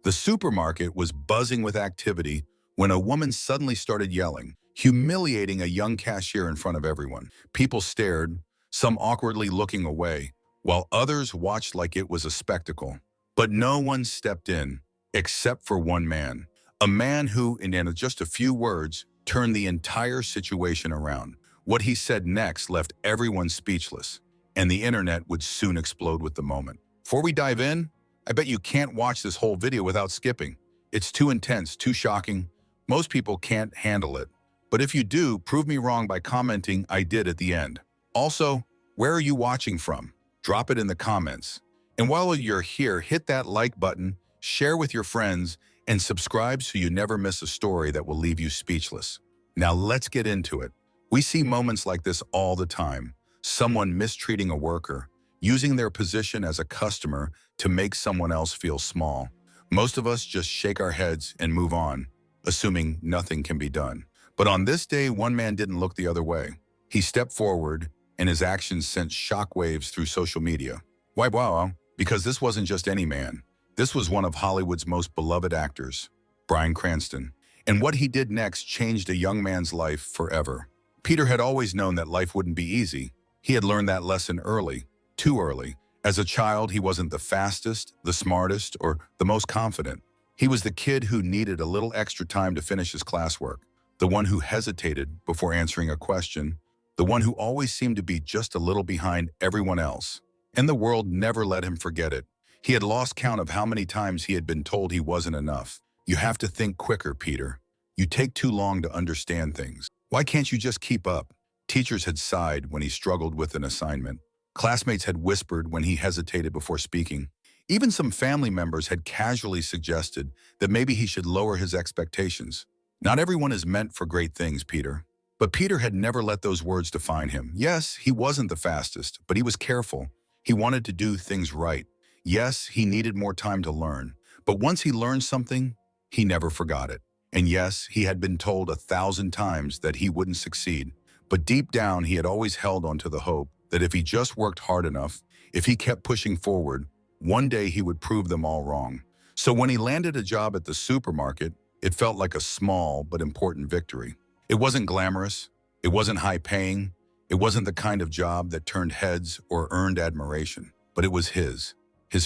The supermarket was buzzing with activity when a woman suddenly started yelling, humiliating a young cashier in front of everyone. People stared, some awkwardly looking away, while others watched like it was a spectacle. But no one stepped in, except for one man. A man who, in just a few words, turned the entire situation around. What he said next left everyone speechless, and the internet would soon explode with the moment. Before we dive in, I bet you can't watch this whole video without skipping. It's too intense, too shocking. Most people can't handle it. But if you do, prove me wrong by commenting "I did" at the end. Also, where are you watching from? Drop it in the comments. And while you're here, hit that like button, share with your friends, and subscribe so you never miss a story that will leave you speechless. Now let's get into it. We see moments like this all the time. Someone mistreating a worker, using their position as a customer to make someone else feel small. Most of us just shake our heads and move on, assuming nothing can be done. But on this day, one man didn't look the other way. He stepped forward, and his actions sent shockwaves through social media. Why, wow, because this wasn't just any man. This was one of Hollywood's most beloved actors, Bryan Cranston. And what he did next changed a young man's life forever. Peter had always known that life wouldn't be easy. He had learned that lesson early, too early. As a child, he wasn't the fastest, the smartest, or the most confident. He was the kid who needed a little extra time to finish his classwork, the one who hesitated before answering a question, the one who always seemed to be just a little behind everyone else. And the world never let him forget it. He had lost count of how many times he had been told he wasn't enough. You have to think quicker, Peter. You take too long to understand things. Why can't you just keep up? Teachers had sighed when he struggled with an assignment. Classmates had whispered when he hesitated before speaking. Even some family members had casually suggested that maybe he should lower his expectations. Not everyone is meant for great things, Peter. But Peter had never let those words define him. Yes, he wasn't the fastest, but he was careful. He wanted to do things right. Yes, he needed more time to learn. But once he learned something, he never forgot it. And yes, he had been told 1,000 times that he wouldn't succeed. But deep down, he had always held on to the hope that if he just worked hard enough, if he kept pushing forward, one day he would prove them all wrong. So when he landed a job at the supermarket, it felt like a small but important victory. It wasn't glamorous, it wasn't high-paying, it wasn't the kind of job that turned heads or earned admiration, but it was his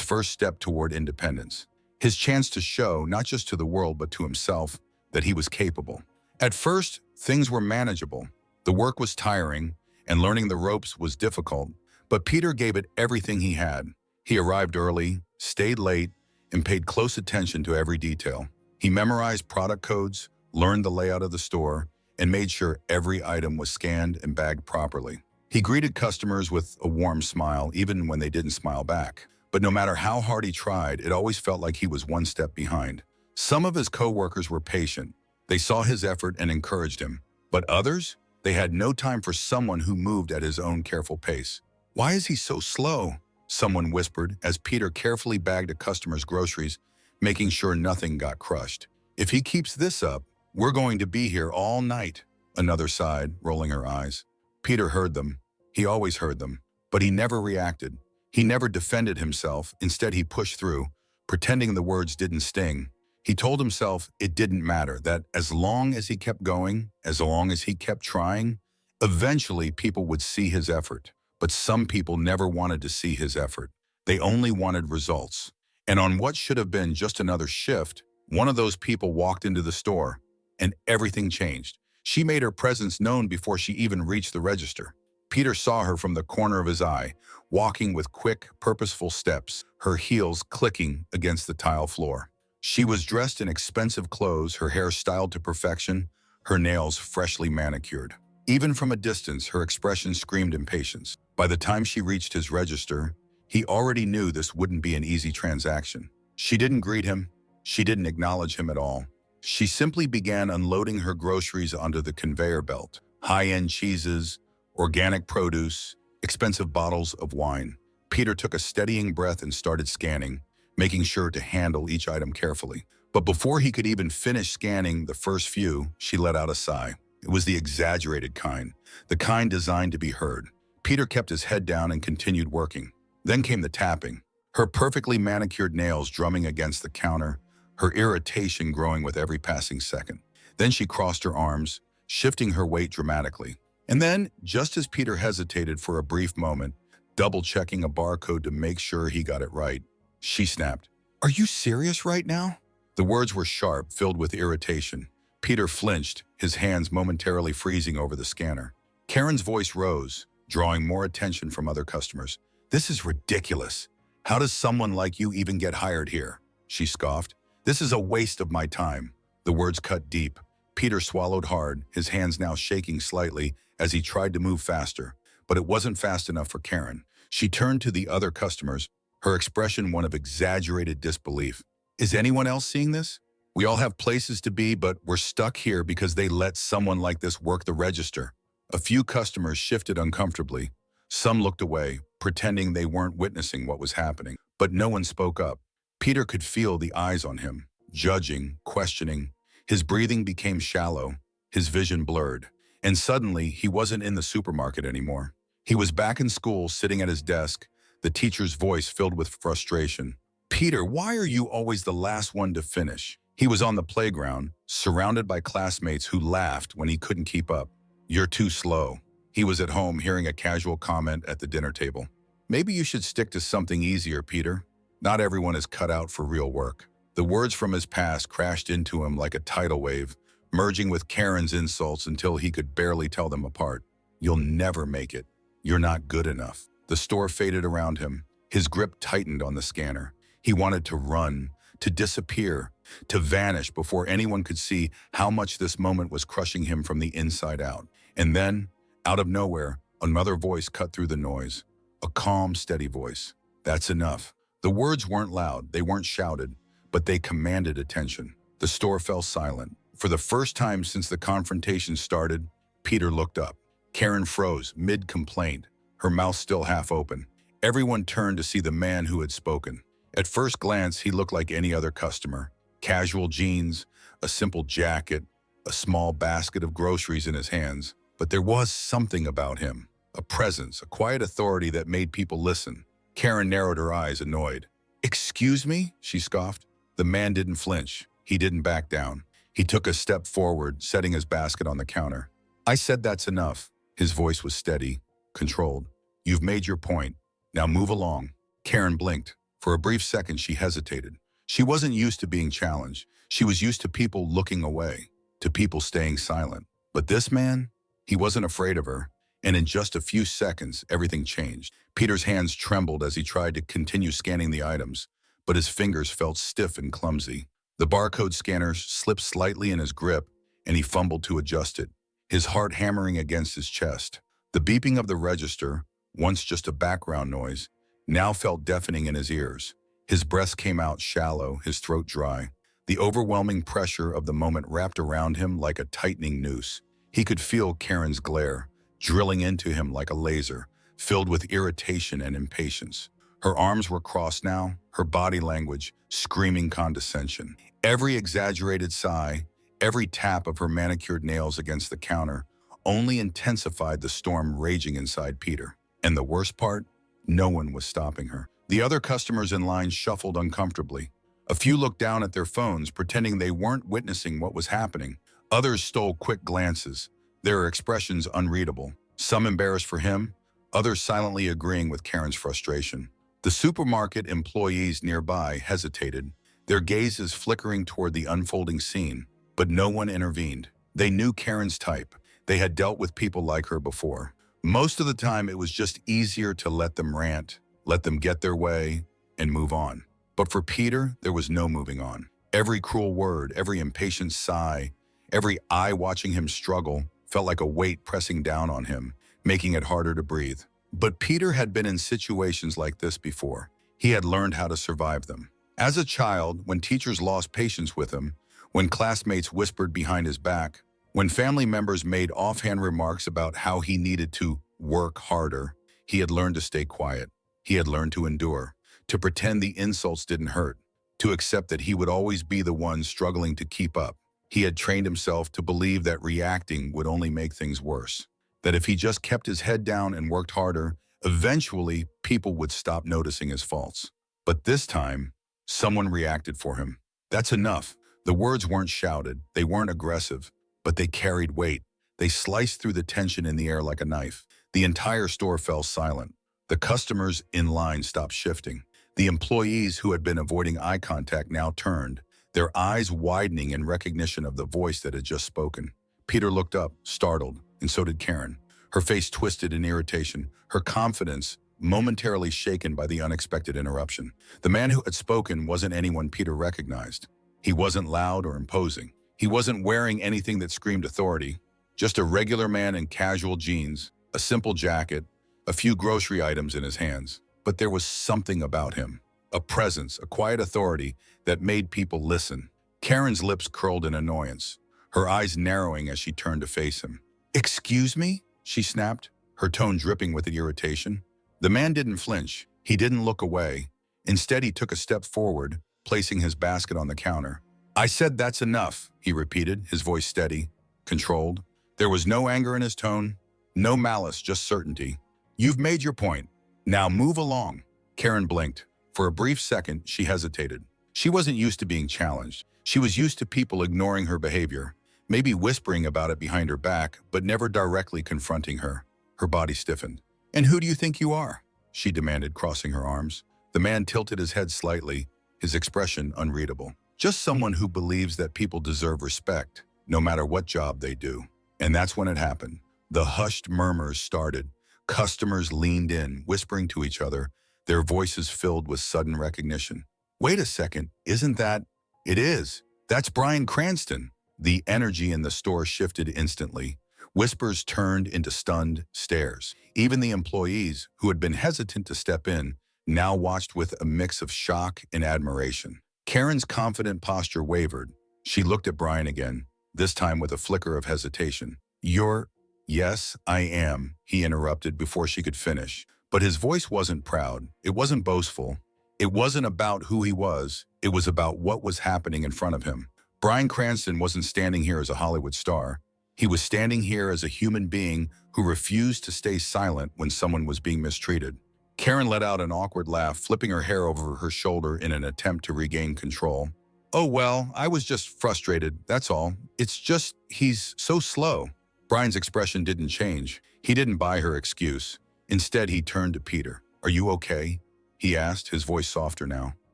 first step toward independence, his chance to show, not just to the world but to himself, that he was capable. At first, things were manageable. The work was tiring, and learning the ropes was difficult, but Peter gave it everything he had. He arrived early, stayed late, and paid close attention to every detail. He memorized product codes, learned the layout of the store, and made sure every item was scanned and bagged properly. He greeted customers with a warm smile, even when they didn't smile back. But no matter how hard he tried, it always felt like he was one step behind. Some of his co-workers were patient. They saw his effort and encouraged him. But others? They had no time for someone who moved at his own careful pace. "Why is he so slow?" someone whispered as Peter carefully bagged a customer's groceries, making sure nothing got crushed. "If he keeps this up, we're going to be here all night," another sighed, rolling her eyes. Peter heard them. He always heard them. But he never reacted. He never defended himself. Instead, he pushed through, pretending the words didn't sting. He told himself it didn't matter, that as long as he kept going, as long as he kept trying, eventually people would see his effort. But some people never wanted to see his effort. They only wanted results. And on what should have been just another shift, one of those people walked into the store, and everything changed. She made her presence known before she even reached the register. Peter saw her from the corner of his eye, walking with quick, purposeful steps, her heels clicking against the tile floor. She was dressed in expensive clothes, her hair styled to perfection, her nails freshly manicured. Even from a distance, her expression screamed impatience. By the time she reached his register, he already knew this wouldn't be an easy transaction. She didn't greet him. She didn't acknowledge him at all. She simply began unloading her groceries onto the conveyor belt. High-end cheeses, organic produce, expensive bottles of wine. Peter took a steadying breath and started scanning, making sure to handle each item carefully. But before he could even finish scanning the first few, she let out a sigh. It was the exaggerated kind, the kind designed to be heard. Peter kept his head down and continued working. Then came the tapping, her perfectly manicured nails drumming against the counter, her irritation growing with every passing second. Then she crossed her arms, shifting her weight dramatically. And then, just as Peter hesitated for a brief moment, double-checking a barcode to make sure he got it right, she snapped, "Are you serious right now?" The words were sharp, filled with irritation. Peter flinched, his hands momentarily freezing over the scanner. Karen's voice rose, drawing more attention from other customers. "This is ridiculous. How does someone like you even get hired here?" She scoffed. "This is a waste of my time." The words cut deep. Peter swallowed hard, his hands now shaking slightly as he tried to move faster. But it wasn't fast enough for Karen. She turned to the other customers, her expression one of exaggerated disbelief. "Is anyone else seeing this? We all have places to be, but we're stuck here because they let someone like this work the register." A few customers shifted uncomfortably. Some looked away, pretending they weren't witnessing what was happening. But no one spoke up. Peter could feel the eyes on him, judging, questioning. His breathing became shallow, his vision blurred. And suddenly, he wasn't in the supermarket anymore. He was back in school, sitting at his desk, the teacher's voice filled with frustration. "Peter, why are you always the last one to finish?" He was on the playground, surrounded by classmates who laughed when he couldn't keep up. "You're too slow." He was at home hearing a casual comment at the dinner table. "Maybe you should stick to something easier, Peter. Not everyone is cut out for real work." The words from his past crashed into him like a tidal wave, merging with Karen's insults until he could barely tell them apart. "You'll never make it. You're not good enough." The store faded around him. His grip tightened on the scanner. He wanted to run, to disappear, to vanish before anyone could see how much this moment was crushing him from the inside out. And then, out of nowhere, another voice cut through the noise. A calm, steady voice. "That's enough." The words weren't loud, they weren't shouted, but they commanded attention. The store fell silent. For the first time since the confrontation started, Peter looked up. Karen froze, mid-complaint, her mouth still half open. Everyone turned to see the man who had spoken. At first glance, he looked like any other customer. Casual jeans, a simple jacket, a small basket of groceries in his hands. But there was something about him, a presence, a quiet authority that made people listen. Karen narrowed her eyes, annoyed. "Excuse me?" she scoffed. The man didn't flinch. He didn't back down. He took a step forward, setting his basket on the counter. "I said that's enough." His voice was steady, controlled. "You've made your point. Now move along." Karen blinked. For a brief second, she hesitated. She wasn't used to being challenged. She was used to people looking away, to people staying silent. But this man, he wasn't afraid of her. And in just a few seconds, everything changed. Peter's hands trembled as he tried to continue scanning the items, but his fingers felt stiff and clumsy. The barcode scanner slipped slightly in his grip, and he fumbled to adjust it, his heart hammering against his chest. The beeping of the register, once just a background noise, now felt deafening in his ears. His breath came out shallow, his throat dry. The overwhelming pressure of the moment wrapped around him like a tightening noose. He could feel Karen's glare, drilling into him like a laser, filled with irritation and impatience. Her arms were crossed now, her body language screaming condescension. Every exaggerated sigh, every tap of her manicured nails against the counter only intensified the storm raging inside Peter. And the worst part? No one was stopping her. The other customers in line shuffled uncomfortably. A few looked down at their phones, pretending they weren't witnessing what was happening. Others stole quick glances, their expressions unreadable. Some embarrassed for him, others silently agreeing with Karen's frustration. The supermarket employees nearby hesitated, their gazes flickering toward the unfolding scene, but no one intervened. They knew Karen's type. They had dealt with people like her before. Most of the time, it was just easier to let them rant, let them get their way, and move on. But for Peter, there was no moving on. Every cruel word, every impatient sigh, every eye watching him struggle felt like a weight pressing down on him, making it harder to breathe. But Peter had been in situations like this before. He had learned how to survive them. As a child, when teachers lost patience with him, when classmates whispered behind his back, when family members made offhand remarks about how he needed to work harder, he had learned to stay quiet. He had learned to endure, to pretend the insults didn't hurt, to accept that he would always be the one struggling to keep up. He had trained himself to believe that reacting would only make things worse, that if he just kept his head down and worked harder, eventually people would stop noticing his faults. But this time, someone reacted for him. That's enough. The words weren't shouted, they weren't aggressive, but they carried weight. They sliced through the tension in the air like a knife. The entire store fell silent. The customers in line stopped shifting. The employees who had been avoiding eye contact now turned, their eyes widening in recognition of the voice that had just spoken. Peter looked up, startled, and so did Karen. Her face twisted in irritation, her confidence momentarily shaken by the unexpected interruption. The man who had spoken wasn't anyone Peter recognized. He wasn't loud or imposing. He wasn't wearing anything that screamed authority, just a regular man in casual jeans, a simple jacket, a few grocery items in his hands. But there was something about him, a presence, a quiet authority that made people listen. Karen's lips curled in annoyance, her eyes narrowing as she turned to face him. "Excuse me?" she snapped, her tone dripping with irritation. The man didn't flinch. He didn't look away. Instead, he took a step forward, placing his basket on the counter. "I said that's enough," he repeated, his voice steady, controlled. There was no anger in his tone, no malice, just certainty. "You've made your point. Now move along." Karen blinked. For a brief second, she hesitated. She wasn't used to being challenged. She was used to people ignoring her behavior, maybe whispering about it behind her back, but never directly confronting her. Her body stiffened. "And who do you think you are?" she demanded, crossing her arms. The man tilted his head slightly, his expression unreadable. "Just someone who believes that people deserve respect, no matter what job they do." And that's when it happened. The hushed murmurs started. Customers leaned in, whispering to each other, their voices filled with sudden recognition. "Wait a second, isn't that—" "It is. That's Bryan Cranston." The energy in the store shifted instantly. Whispers turned into stunned stares. Even the employees, who had been hesitant to step in, now watched with a mix of shock and admiration. Karen's confident posture wavered. She looked at Bryan again, this time with a flicker of hesitation. "You're—" "Yes, I am," he interrupted before she could finish. But his voice wasn't proud. It wasn't boastful. It wasn't about who he was. It was about what was happening in front of him. Bryan Cranston wasn't standing here as a Hollywood star. He was standing here as a human being who refused to stay silent when someone was being mistreated. Karen let out an awkward laugh, flipping her hair over her shoulder in an attempt to regain control. "Oh, well, I was just frustrated, that's all. It's just, he's so slow." Bryan's expression didn't change. He didn't buy her excuse. Instead, he turned to Peter. "Are you okay?" he asked, his voice softer now.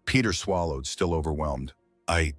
Peter swallowed, still overwhelmed. I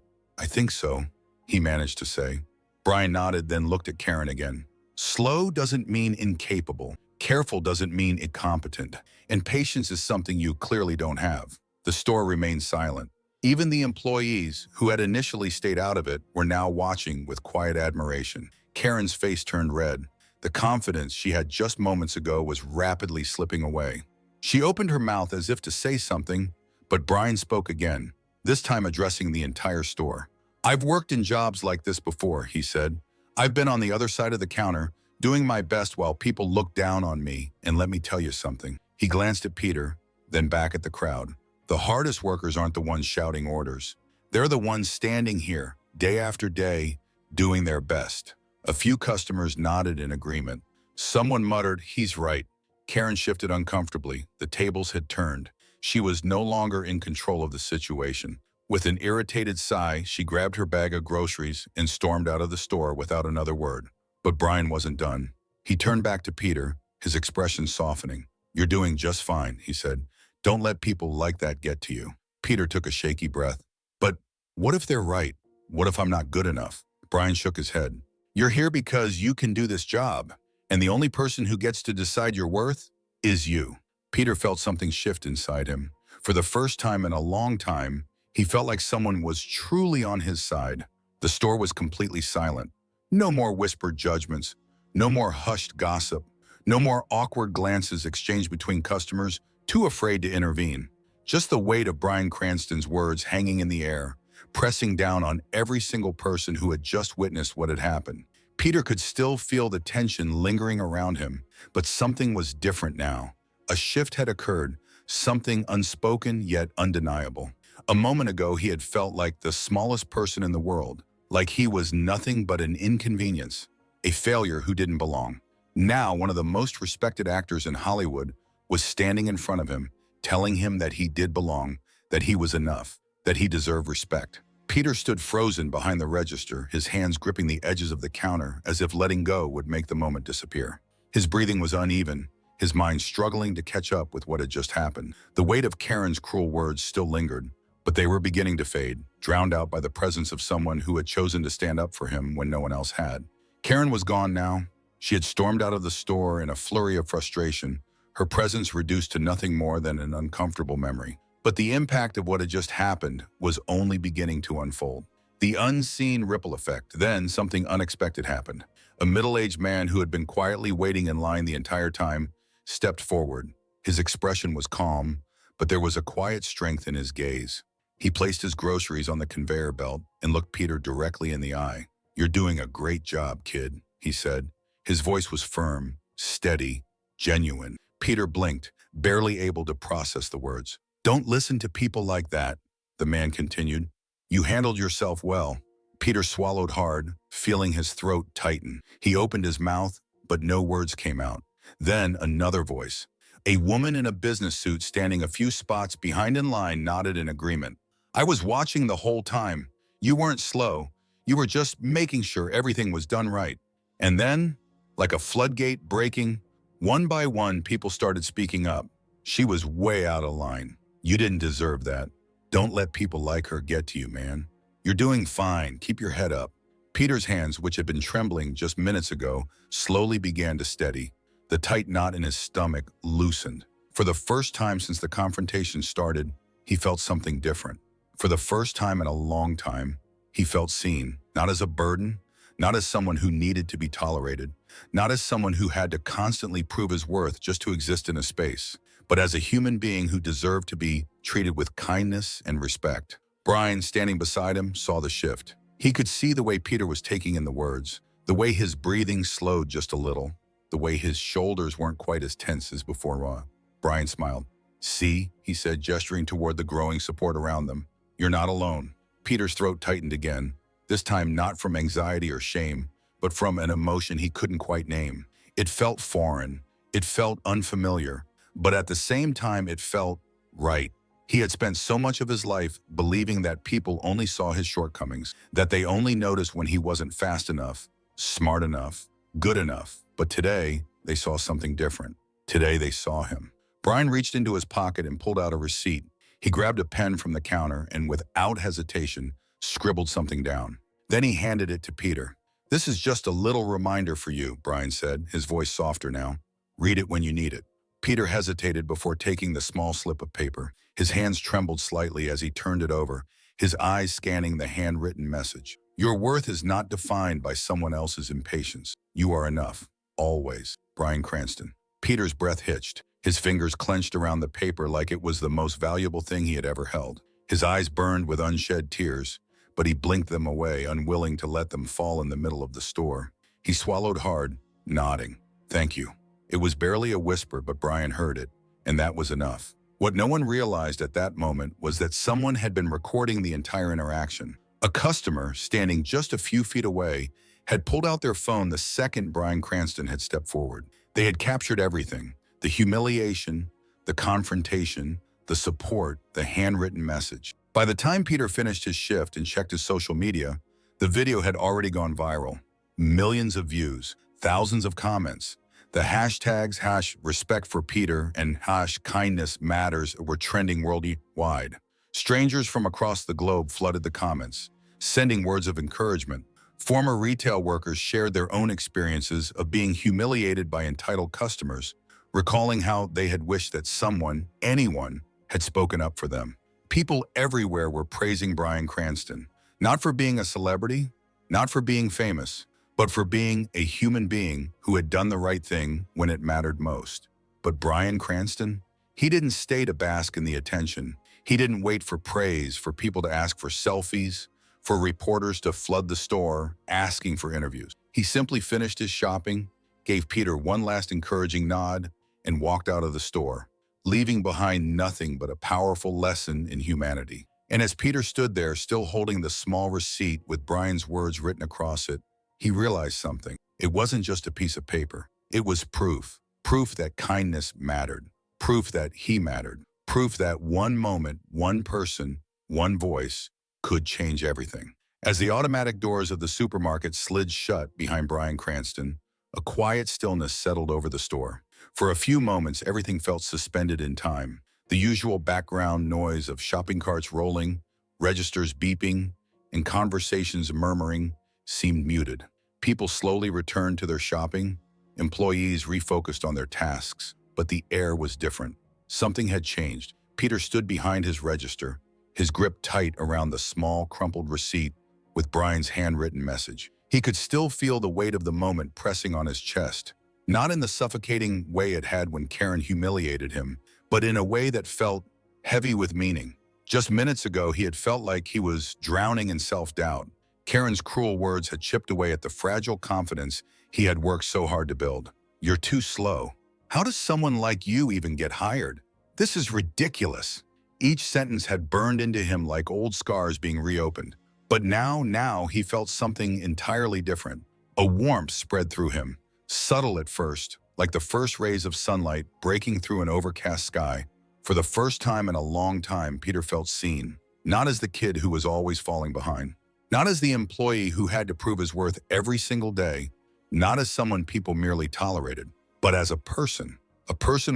think so," he managed to say. Bryan nodded, then looked at Karen again. "Slow doesn't mean incapable. Careful doesn't mean incompetent. And patience is something you clearly don't have." The store remained silent. Even the employees, who had initially stayed out of it, were now watching with quiet admiration. Karen's face turned red. The confidence she had just moments ago was rapidly slipping away. She opened her mouth as if to say something, but Bryan spoke again, this time addressing the entire store. "I've worked in jobs like this before," he said. "I've been on the other side of the counter, doing my best while people look down on me, and let me tell you something." He glanced at Peter, then back at the crowd. "The hardest workers aren't the ones shouting orders. They're the ones standing here, day after day, doing their best." A few customers nodded in agreement. Someone muttered, "He's right." Karen shifted uncomfortably. The tables had turned. She was no longer in control of the situation. With an irritated sigh, she grabbed her bag of groceries and stormed out of the store without another word. But Bryan wasn't done. He turned back to Peter, his expression softening. "You're doing just fine," he said. "Don't let people like that get to you." Peter took a shaky breath. "But what if they're right? What if I'm not good enough?" Bryan shook his head. "You're here because you can do this job, and the only person who gets to decide your worth is you." Peter felt something shift inside him. For the first time in a long time, he felt like someone was truly on his side. The store was completely silent. No more whispered judgments, no more hushed gossip, no more awkward glances exchanged between customers, too afraid to intervene. Just the weight of Bryan Cranston's words hanging in the air, pressing down on every single person who had just witnessed what had happened. Peter could still feel the tension lingering around him, but something was different now. A shift had occurred, something unspoken yet undeniable. A moment ago, he had felt like the smallest person in the world, like he was nothing but an inconvenience, a failure who didn't belong. Now, one of the most respected actors in Hollywood was standing in front of him, telling him that he did belong, that he was enough, that he deserved respect. Peter stood frozen behind the register, his hands gripping the edges of the counter as if letting go would make the moment disappear. His breathing was uneven, his mind struggling to catch up with what had just happened. The weight of Karen's cruel words still lingered, but they were beginning to fade, drowned out by the presence of someone who had chosen to stand up for him when no one else had. Karen was gone now. She had stormed out of the store in a flurry of frustration, her presence reduced to nothing more than an uncomfortable memory. But the impact of what had just happened was only beginning to unfold. The unseen ripple effect. Then something unexpected happened. A middle-aged man who had been quietly waiting in line the entire time stepped forward. His expression was calm, but there was a quiet strength in his gaze. He placed his groceries on the conveyor belt and looked Peter directly in the eye. "You're doing a great job, kid," he said. His voice was firm, steady, genuine. Peter blinked, barely able to process the words. "Don't listen to people like that," the man continued. "You handled yourself well." Peter swallowed hard, feeling his throat tighten. He opened his mouth, but no words came out. Then another voice. A woman in a business suit standing a few spots behind in line nodded in agreement. "I was watching the whole time. You weren't slow. You were just making sure everything was done right." And then, like a floodgate breaking, one by one people started speaking up. "She was way out of line. You didn't deserve that. Don't let people like her get to you, man. You're doing fine. Keep your head up." Peter's hands, which had been trembling just minutes ago, slowly began to steady. The tight knot in his stomach loosened. For the first time since the confrontation started, he felt something different. For the first time in a long time, he felt seen, not as a burden, not as someone who needed to be tolerated, not as someone who had to constantly prove his worth just to exist in a space, but as a human being who deserved to be treated with kindness and respect. Bryan, standing beside him, saw the shift. He could see the way Peter was taking in the words, the way his breathing slowed just a little, the way his shoulders weren't quite as tense as before. Bryan smiled. "See," he said, gesturing toward the growing support around them. "You're not alone." Peter's throat tightened again, this time not from anxiety or shame, but from an emotion he couldn't quite name. It felt foreign. It felt unfamiliar. But at the same time, it felt right. He had spent so much of his life believing that people only saw his shortcomings, that they only noticed when he wasn't fast enough, smart enough, good enough. But today, they saw something different. Today, they saw him. Bryan reached into his pocket and pulled out a receipt. He grabbed a pen from the counter and, without hesitation, scribbled something down. Then he handed it to Peter. "This is just a little reminder for you," Bryan said, his voice softer now. "Read it when you need it." Peter hesitated before taking the small slip of paper. His hands trembled slightly as he turned it over, his eyes scanning the handwritten message. "Your worth is not defined by someone else's impatience. You are enough. Always. Bryan Cranston." Peter's breath hitched. His fingers clenched around the paper like it was the most valuable thing he had ever held. His eyes burned with unshed tears, but he blinked them away, unwilling to let them fall in the middle of the store. He swallowed hard, nodding. "Thank you." It was barely a whisper, but Bryan heard it, and that was enough. What no one realized at that moment was that someone had been recording the entire interaction. A customer, standing just a few feet away, had pulled out their phone the second Bryan Cranston had stepped forward. They had captured everything: the humiliation, the confrontation, the support, the handwritten message. By the time Peter finished his shift and checked his social media, the video had already gone viral. Millions of views, thousands of comments. The hashtags #RespectForPeter and #KindnessMatters were trending worldwide. Strangers from across the globe flooded the comments, sending words of encouragement. Former retail workers shared their own experiences of being humiliated by entitled customers, recalling how they had wished that someone, anyone, had spoken up for them. People everywhere were praising Bryan Cranston, not for being a celebrity, not for being famous, but for being a human being who had done the right thing when it mattered most. But Bryan Cranston? He didn't stay to bask in the attention. He didn't wait for praise, for people to ask for selfies, for reporters to flood the store asking for interviews. He simply finished his shopping, gave Peter one last encouraging nod, and walked out of the store, leaving behind nothing but a powerful lesson in humanity. And as Peter stood there, still holding the small receipt with Bryan's words written across it, he realized something. It wasn't just a piece of paper. It was proof. Proof that kindness mattered. Proof that he mattered. Proof that one moment, one person, one voice could change everything. As the automatic doors of the supermarket slid shut behind Bryan Cranston, a quiet stillness settled over the store. For a few moments, everything felt suspended in time. The usual background noise of shopping carts rolling, registers beeping, and conversations murmuring seemed muted. People slowly returned to their shopping. Employees refocused on their tasks, but the air was different. Something had changed. Peter stood behind his register, his grip tight around the small, crumpled receipt with Bryan's handwritten message. He could still feel the weight of the moment pressing on his chest, not in the suffocating way it had when Karen humiliated him, but in a way that felt heavy with meaning. Just minutes ago, he had felt like he was drowning in self-doubt. Karen's cruel words had chipped away at the fragile confidence he had worked so hard to build. "You're too slow. How does someone like you even get hired? This is ridiculous." Each sentence had burned into him like old scars being reopened. But now he felt something entirely different. A warmth spread through him, subtle at first, like the first rays of sunlight breaking through an overcast sky. For the first time in a long time, Peter felt seen, not as the kid who was always falling behind, not as the employee who had to prove his worth every single day, not as someone people merely tolerated, but as a person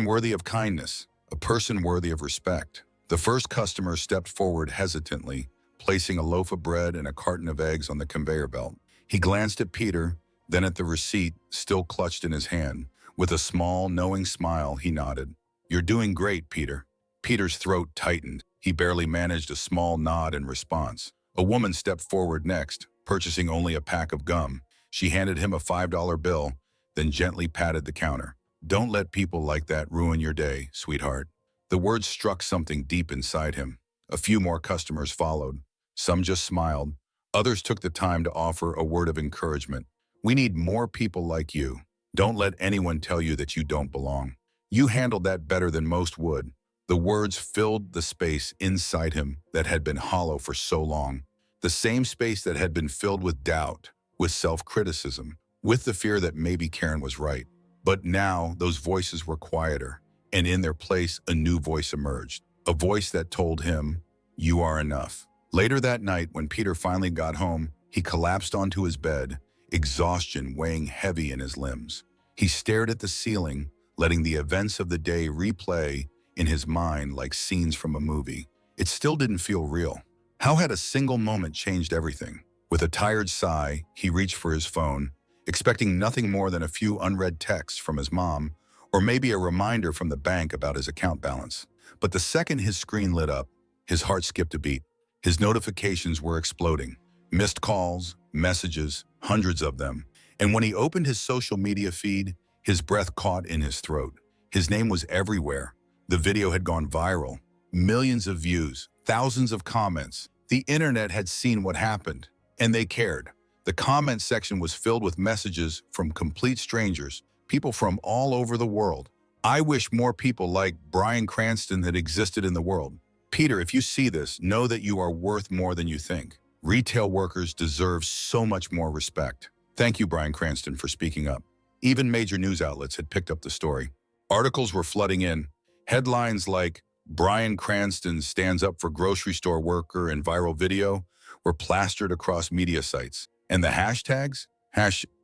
worthy of kindness, a person worthy of respect. The first customer stepped forward hesitantly, placing a loaf of bread and a carton of eggs on the conveyor belt. He glanced at Peter, then at the receipt still clutched in his hand. With a small, knowing smile, he nodded. "You're doing great, Peter." Peter's throat tightened. He barely managed a small nod in response. A woman stepped forward next, purchasing only a pack of gum. She handed him a $5 bill, then gently patted the counter. "Don't let people like that ruin your day, sweetheart." The words struck something deep inside him. A few more customers followed. Some just smiled. Others took the time to offer a word of encouragement. "We need more people like you. Don't let anyone tell you that you don't belong. You handled that better than most would." The words filled the space inside him that had been hollow for so long. The same space that had been filled with doubt, with self-criticism, with the fear that maybe Karen was right. But now those voices were quieter, and in their place a new voice emerged. A voice that told him, "You are enough." Later that night, when Peter finally got home, he collapsed onto his bed, exhaustion weighing heavy in his limbs. He stared at the ceiling, letting the events of the day replay in his mind like scenes from a movie. It still didn't feel real. How had a single moment changed everything? With a tired sigh, he reached for his phone, expecting nothing more than a few unread texts from his mom, or maybe a reminder from the bank about his account balance. But the second his screen lit up, his heart skipped a beat. His notifications were exploding. Missed calls, messages, hundreds of them. And when he opened his social media feed, his breath caught in his throat. His name was everywhere. The video had gone viral. Millions of views, thousands of comments. The internet had seen what happened, and they cared. The comment section was filled with messages from complete strangers, people from all over the world. "I wish more people like Bryan Cranston had existed in the world. Peter, if you see this, know that you are worth more than you think. Retail workers deserve so much more respect." Thank you, Bryan Cranston, for speaking up. Even major news outlets had picked up the story. Articles were flooding in. Headlines like "Bryan Cranston stands up for grocery store worker in viral video" were plastered across media sites. And the hashtags?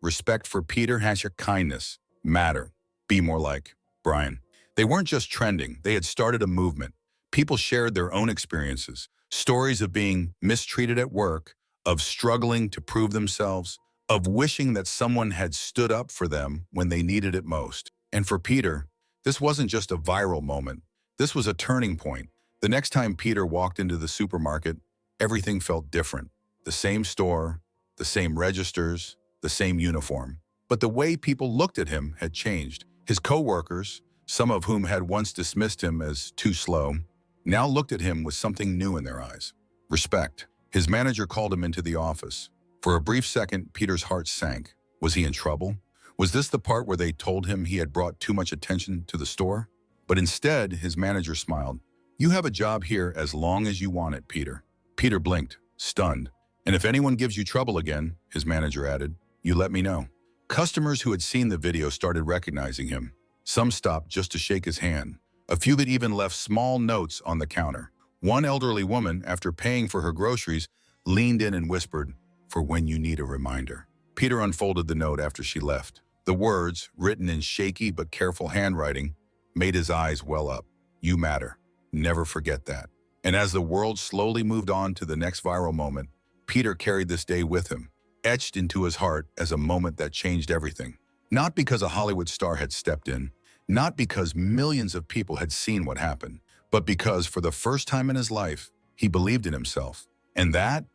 Respect for Peter, #kindness, matter, be more like Bryan. They weren't just trending, they had started a movement. People shared their own experiences, stories of being mistreated at work, of struggling to prove themselves, of wishing that someone had stood up for them when they needed it most. And for Peter, this wasn't just a viral moment. This was a turning point. The next time Peter walked into the supermarket, everything felt different. The same store, the same registers, the same uniform. But the way people looked at him had changed. His coworkers, some of whom had once dismissed him as too slow, now looked at him with something new in their eyes. Respect. His manager called him into the office. For a brief second, Peter's heart sank. Was he in trouble? Was this the part where they told him he had brought too much attention to the store? But instead, his manager smiled. "You have a job here as long as you want it, Peter." Peter blinked, stunned. "And if anyone gives you trouble again," his manager added, "you let me know." Customers who had seen the video started recognizing him. Some stopped just to shake his hand. A few that even left small notes on the counter. One elderly woman, after paying for her groceries, leaned in and whispered, "For when you need a reminder." Peter unfolded the note after she left. The words, written in shaky but careful handwriting, made his eyes well up. "You matter. Never forget that." And as the world slowly moved on to the next viral moment, Peter carried this day with him, etched into his heart as a moment that changed everything. Not because a Hollywood star had stepped in, not because millions of people had seen what happened, but because for the first time in his life, he believed in himself. And that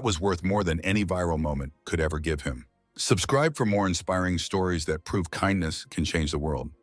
was worth more than any viral moment could ever give him. Subscribe for more inspiring stories that prove kindness can change the world.